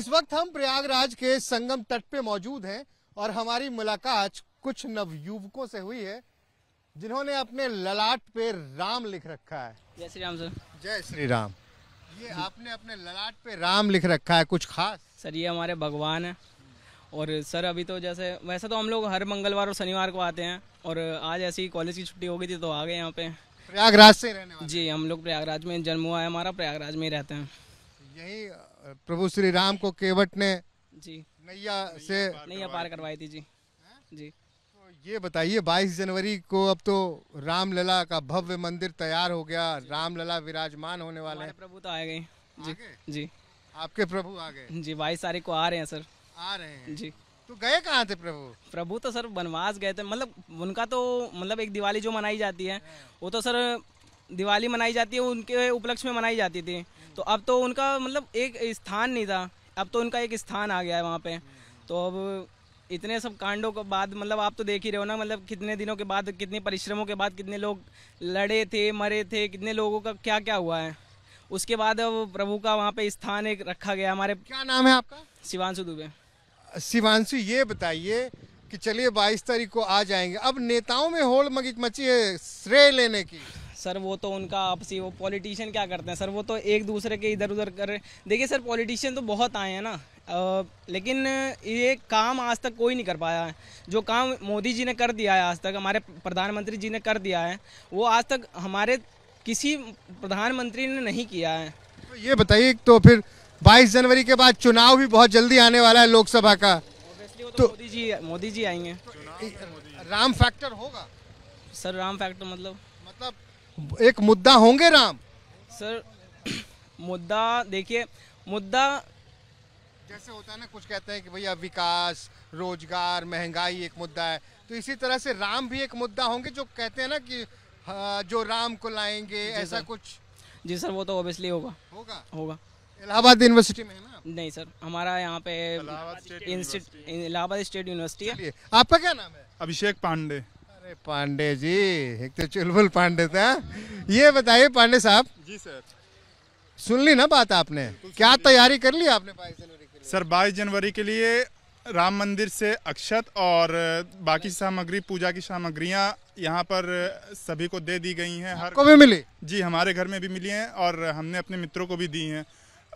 इस वक्त हम प्रयागराज के संगम तट पे मौजूद हैं और हमारी मुलाकात कुछ नवयुवकों से हुई है जिन्होंने अपने ललाट पे राम लिख रखा है। जय श्री राम सर। जय श्री राम। ये आपने अपने ललाट पे राम लिख रखा है, कुछ खास? सर ये हमारे भगवान है और सर अभी तो जैसे वैसे तो हम लोग हर मंगलवार और शनिवार को आते हैं और आज ऐसी कॉलेज की छुट्टी हो गई थी तो आ गए यहाँ पे। प्रयागराज से रहने वाले? जी, हम लोग प्रयागराज में जन्म हुआ है हमारा, प्रयागराज में ही रहते हैं। यही प्रभु श्री राम को केवट ने जी नैया पार करवाई थी। जी जी। तो ये बताइए 22 जनवरी को अब तो रामलला का भव्य मंदिर तैयार हो गया, रामलला विराजमान होने वाले हैं। प्रभु तो आ गए। जी जी। आपके प्रभु आ गए? जी 22 तारीख को आ रहे हैं सर। आ रहे हैं जी। तो गए कहाँ थे प्रभु? प्रभु तो सर वनवास गए थे, मतलब उनका तो मतलब एक दिवाली जो मनाई जाती है वो तो सर दिवाली मनाई जाती है उनके उपलक्ष्य में मनाई जाती थी, तो अब तो उनका मतलब एक स्थान नहीं था, अब तो उनका एक स्थान आ गया है वहाँ पे। तो अब इतने सब कांडों के बाद मतलब आप तो देख ही रहे हो ना, मतलब कितने दिनों के बाद, कितने परिश्रमों के बाद कितने लोग लड़े थे, मरे थे, कितने लोगों का क्या क्या हुआ है। उसके बाद अब प्रभु का वहाँ पे स्थान एक रखा गया। हमारे क्या नाम है आपका? शिवांशु दुबे। शिवांशु, ये बताइए कि चलिए 22 तारीख को आ जाएंगे, अब नेताओं में होड़ मची है श्रेय लेने की। सर वो तो उनका आपसी, वो पॉलिटिशियन क्या करते हैं सर, वो तो एक दूसरे के इधर उधर कर रहे। देखिए सर पॉलिटिशियन तो बहुत आए हैं ना, लेकिन ये काम आज तक कोई नहीं कर पाया है। जो काम मोदी जी ने कर दिया है आज तक, हमारे प्रधानमंत्री जी ने कर दिया है, वो आज तक हमारे किसी प्रधानमंत्री ने नहीं किया है। तो ये बताइए, तो फिर 22 जनवरी के बाद चुनाव भी बहुत जल्दी आने वाला है लोकसभा का, तो मोदी जी आएंगे। राम फैक्टर होगा सर? राम फैक्टर मतलब एक मुद्दा होंगे राम सर? मुद्दा देखिए, मुद्दा जैसे होता है ना, कुछ कहते हैं कि भैया विकास, रोजगार, महंगाई एक मुद्दा है, तो इसी तरह से राम भी एक मुद्दा होंगे, जो कहते हैं ना कि जो राम को लाएंगे, ऐसा कुछ। जी सर, वो तो ऑब्वियसली होगा। इलाहाबाद यूनिवर्सिटी में है ना? नहीं सर, हमारा यहाँ पे इलाहाबाद स्टेट यूनिवर्सिटी है। आपका क्या नाम है? अभिषेक पांडे। अरे पांडे जी, एक तो चुलबुल पांडे था। ये बताइए पांडे साहब। जी सर। सुन ली ना बात आपने, क्या तैयारी कर ली आपने 22 जनवरी के लिए? सर 22 जनवरी के लिए राम मंदिर से अक्षत और बाकी सामग्री, पूजा की सामग्रियां यहाँ पर सभी को दे दी गई हैं। हर को भी मिली? जी, हमारे घर में भी मिली हैं और हमने अपने मित्रों को भी दी हैं।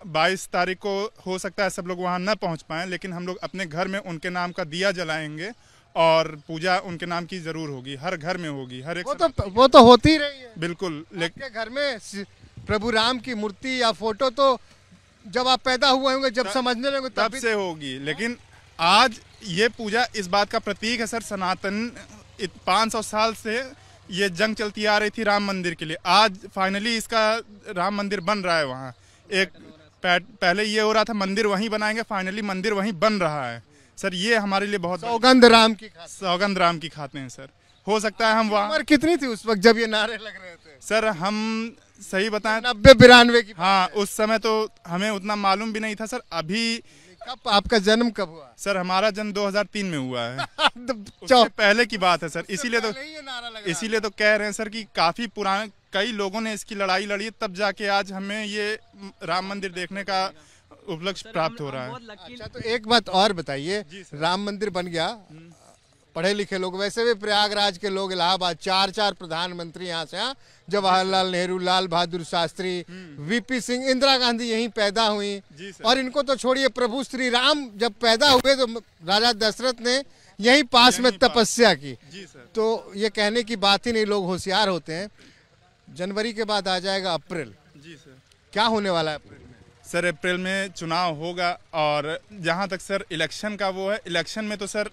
22 तारीख को हो सकता है सब लोग वहाँ न पहुँच पाएं, लेकिन हम लोग अपने घर में उनके नाम का दिया जलाएंगे और पूजा उनके नाम की जरूर होगी, हर घर में होगी। हर एक वो तो होती ही रही है। बिल्कुल। लेकिन घर में प्रभु राम की मूर्ति या फोटो तो जब आप पैदा हुए होंगे, जब समझने लगेंगे तब से होगी, लेकिन आज ये पूजा इस बात का प्रतीक है सर, सनातन 500 साल से ये जंग चलती आ रही थी राम मंदिर के लिए। आज फाइनली इसका राम मंदिर बन रहा है। वहाँ एक पहले ये हो रहा था मंदिर वहीं बनाएंगे, फाइनली मंदिर वहीं बन रहा है सर। ये हमारे लिए बहुत सौगंध राम की खाते हैं सर। हो सकता है हम वहाँ। उम्र कितनी थी उस वक्त जब ये नारे लग रहे थे? सर हम सही बताएं 90-92 की। हाँ, उस समय तो हमें उतना मालूम भी नहीं था सर। अभी कब आपका जन्म कब हुआ? सर हमारा जन्म 2003 में हुआ है। उससे पहले की बात है सर, इसीलिए तो कह रहे हैं सर कि काफी पुराने कई लोगों ने इसकी लड़ाई लड़ी, तब जाके आज हमें ये राम मंदिर देखने का उपलक्ष्य प्राप्त हो रहा है। अच्छा, तो एक बात और बताइए, राम मंदिर बन गया, पढ़े लिखे लोग, वैसे भी प्रयागराज के लोग, इलाहाबाद 4 प्रधानमंत्री यहाँ से, जवाहरलाल नेहरू, लाल बहादुर शास्त्री, वीपी सिंह, इंदिरा गांधी यहीं पैदा हुई, और इनको तो छोड़िए, प्रभु श्री राम जब पैदा हुए तो राजा दशरथ ने यहीं पास में तपस्या की। तो ये कहने की बात ही नहीं, लोग होशियार होते हैं। जनवरी के बाद आ जाएगा अप्रैल। जी सर। क्या होने वाला है अप्रैल में? सर अप्रैल में चुनाव होगा, और जहाँ तक सर इलेक्शन का वो है, इलेक्शन में तो सर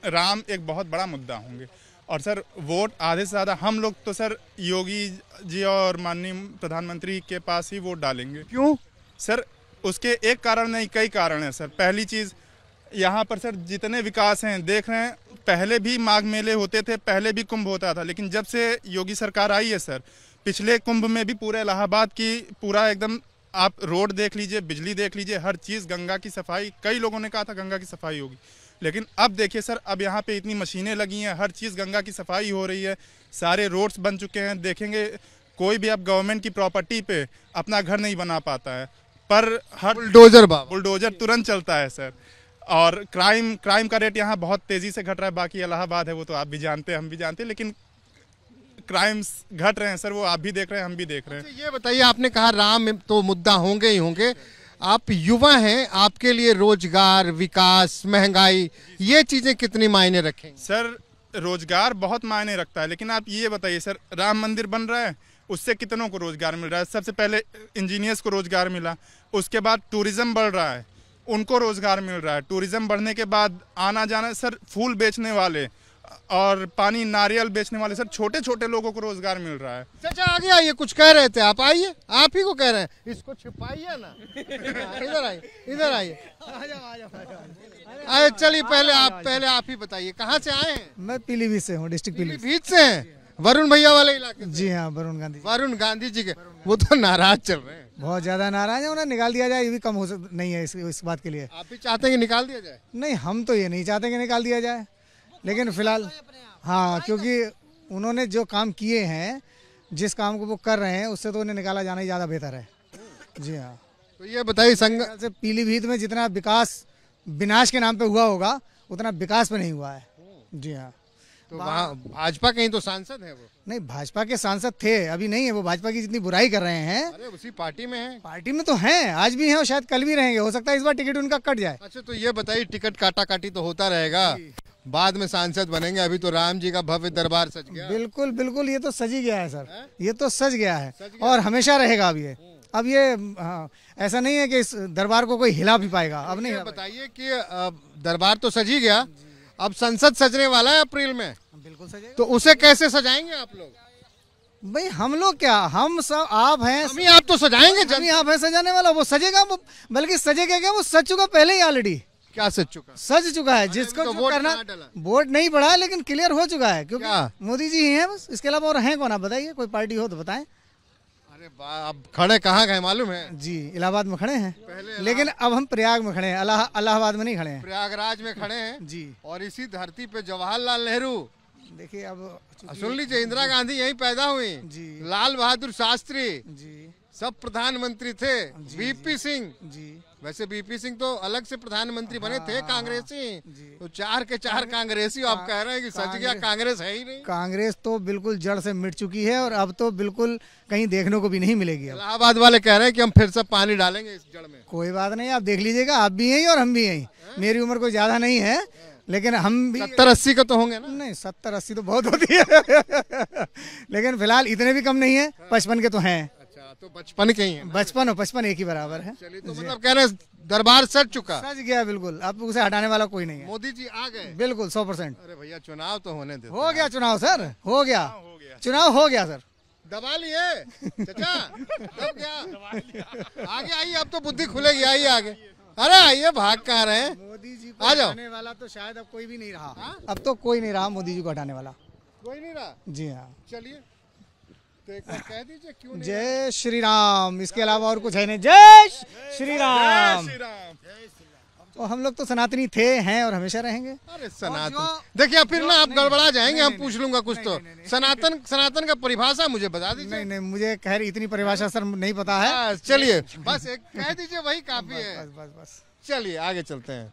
राम एक बहुत बड़ा मुद्दा होंगे, और सर वोट आधे से ज़्यादा हम लोग तो सर योगी जी और माननीय प्रधानमंत्री के पास ही वोट डालेंगे। क्यों सर? उसके एक कारण नहीं, कई कारण है सर। पहली चीज़, यहाँ पर सर जितने विकास हैं देख रहे हैं, पहले भी माघ मेले होते थे, पहले भी कुंभ होता था, लेकिन जब से योगी सरकार आई है सर, पिछले कुंभ में भी पूरे इलाहाबाद की पूरा एकदम आप रोड देख लीजिए, बिजली देख लीजिए, हर चीज़, गंगा की सफाई, कई लोगों ने कहा था गंगा की सफाई होगी, लेकिन अब देखिए सर, अब यहाँ पे इतनी मशीनें लगी हैं, हर चीज़ गंगा की सफाई हो रही है, सारे रोड्स बन चुके हैं। देखेंगे कोई भी अब गवर्नमेंट की प्रॉपर्टी पे अपना घर नहीं बना पाता है। पर हर बुलडोजर बाबा। बुलडोजर तुरंत चलता है सर। और क्राइम का रेट यहाँ बहुत तेजी से घट रहा है। बाकी इलाहाबाद है वो तो आप भी जानते हैं, हम भी जानते हैं, लेकिन क्राइम्स घट रहे हैं सर, वो आप भी देख रहे हैं, हम भी देख रहे हैं। ये बताइए, आपने कहा राम तो मुद्दा होंगे ही होंगे, आप युवा हैं, आपके लिए रोजगार, विकास, महंगाई, ये चीजें कितनी मायने रखेंगी? सर रोजगार बहुत मायने रखता है, लेकिन आप ये बताइए सर, राम मंदिर बन रहा है, उससे कितनों को रोजगार मिल रहा है? सबसे पहले इंजीनियर्स को रोजगार मिला, उसके बाद टूरिज्म बढ़ रहा है, उनको रोजगार मिल रहा है। टूरिज्म बढ़ने के बाद आना जाना सर, फूल बेचने वाले और पानी नारियल बेचने वाले सर, छोटे छोटे लोगों को रोजगार मिल रहा है। चाचा आगे आइए, कुछ कह रहे थे आप, आइए, आप ही को कह रहे हैं, इसको छिपाइए ना। इधर आइए, इधर आइए, आइए, चलिए पहले आप ही बताइए, कहाँ से आए हैं? मैं पीलीभीत से हूँ, डिस्ट्रिक्ट पीलीभीत। पीलीभीत से हैं? वरुण भैया वाले इलाके से? जी हाँ, वरुण गांधी। वरुण गांधी जी के, वो तो नाराज चल रहे हैं, बहुत ज्यादा नाराज है, उन्हें निकाल दिया जाए, ये भी कम हो नहीं है इस बात के लिए। आप भी चाहते हैं कि निकाल दिया जाए? नहीं, हम तो ये नहीं चाहते कि निकाल दिया जाए, लेकिन फिलहाल हाँ, क्योंकि उन्होंने जो काम किए हैं, जिस काम को वो कर रहे हैं, उससे तो उन्हें निकाला जाना ही ज्यादा बेहतर है। जी हाँ। तो ये बताइए, से पीलीभीत में जितना विकास विनाश के नाम पे हुआ होगा, उतना विकास पे नहीं हुआ है। जी हाँ। तो वहाँ भाजपा के ही तो सांसद है वो। नहीं, भाजपा के सांसद थे, अभी नहीं है। वो भाजपा की जितनी बुराई कर रहे हैं, अरे उसी पार्टी में है। पार्टी में तो हैं, आज भी हैं और शायद कल भी रहेंगे। हो सकता है इस बार टिकट उनका कट जाए। अच्छा, तो ये बताइए, टिकट काटा काटी तो होता रहेगा, बाद में सांसद बनेंगे, अभी तो राम जी का भव्य दरबार सज गया। बिल्कुल बिल्कुल, ये तो सज ही गया है सर, ये तो सज गया है और हमेशा रहेगा। अब ये हाँ, ऐसा नहीं है कि इस दरबार को कोई हिला भी पाएगा। अब नहीं। बताइए कि दरबार तो सज ही गया, अब संसद सजने वाला है अप्रैल में, बिल्कुल सजेगा। तो उसे कैसे सजाएंगे आप लोग? भाई हम लोग क्या, हम सब आप हैं, आप तो सजाएंगे, हम आप है सजाने वाला, वो सजेगा। बल्कि सजेगा क्या, वो सज चुका पहले ही ऑलरेडी। क्या सज चुका? सज चुका है, जिसको तो जो करना, वोट नहीं पड़ा है, लेकिन क्लियर हो चुका है, क्योंकि मोदी जी ही हैं बस। इसके अलावा और हैं कौन? आप बताइए, कोई पार्टी हो तो बताएं। अरे अब खड़े कहाँ गए मालूम है? जी, इलाहाबाद में खड़े हैं, लेकिन अब हम प्रयाग में खड़े हैं, इलाहाबाद में नहीं खड़े हैं, प्रयागराज में खड़े हैं जी। और इसी धरती पे जवाहरलाल नेहरू, देखिए अब सुन लीजिए, इंदिरा गांधी यहीं पैदा हुई जी, लाल बहादुर शास्त्री जी सब प्रधानमंत्री थे, बीपी सिंह जी, वैसे बीपी सिंह तो अलग से प्रधानमंत्री बने थे, कांग्रेसी, तो 4 के 4 कांग्रेसी। आप कह रहे हैं कि सच गया, कांग्रेस है ही नहीं। कांग्रेस तो बिल्कुल जड़ से मिट चुकी है और अब तो बिल्कुल कहीं देखने को भी नहीं मिलेगी। इलाहाबाद वाले कह रहे हैं कि हम फिर से पानी डालेंगे इस जड़ में। कोई बात नहीं, आप देख लीजिएगा, आप भी हैं और हम भी हैं। मेरी उम्र कोई ज्यादा नहीं है, लेकिन हम भी 70-80 का तो होंगे ना? नहीं, 70-80 तो बहुत होती है लेकिन फिलहाल इतने भी कम नहीं है, 55 के तो हैं। अच्छा, तो 55 के ही हैं। 55 और 55 एक ही बराबर है। चलिए, तो मतलब कह रहे हैं दरबार सज चुका, सज गया बिल्कुल, अब उसे हटाने वाला कोई नहीं है। मोदी जी आ गए बिल्कुल 100%। अरे भैया, चुनाव तो होने दे। हो गया चुनाव सर, हो गया चुनाव, हो गया सर। दबा लिए चाचा, दब गया। आगे आइए, अब तो बुद्धि खुलेगी, आइए आगे। अरे आइए, भाग कहाँ रहे हैं? मोदी जी को आ जाओ। हटाने वाला तो शायद अब कोई भी नहीं रहा। अब तो कोई नहीं रहा मोदी जी को हटाने वाला, कोई नहीं रहा। जी हाँ। चलिए, तो एक बार कह दीजिए क्यों नहीं? जय श्री राम, इसके अलावा और कुछ है नहीं। जय श्री राम। और हम लोग तो सनातनी थे, हैं और हमेशा रहेंगे। अरे सनातन, देखिए फिर ना आप गड़बड़ा जाएंगे, हम पूछ लूंगा कुछ तो। सनातन का परिभाषा मुझे बता दीजिए। नहीं नहीं, मुझे खैर इतनी परिभाषा सर नहीं पता है। चलिए, बस एक कह दीजिए, वही काफी है। बस बस बस। चलिए आगे चलते हैं।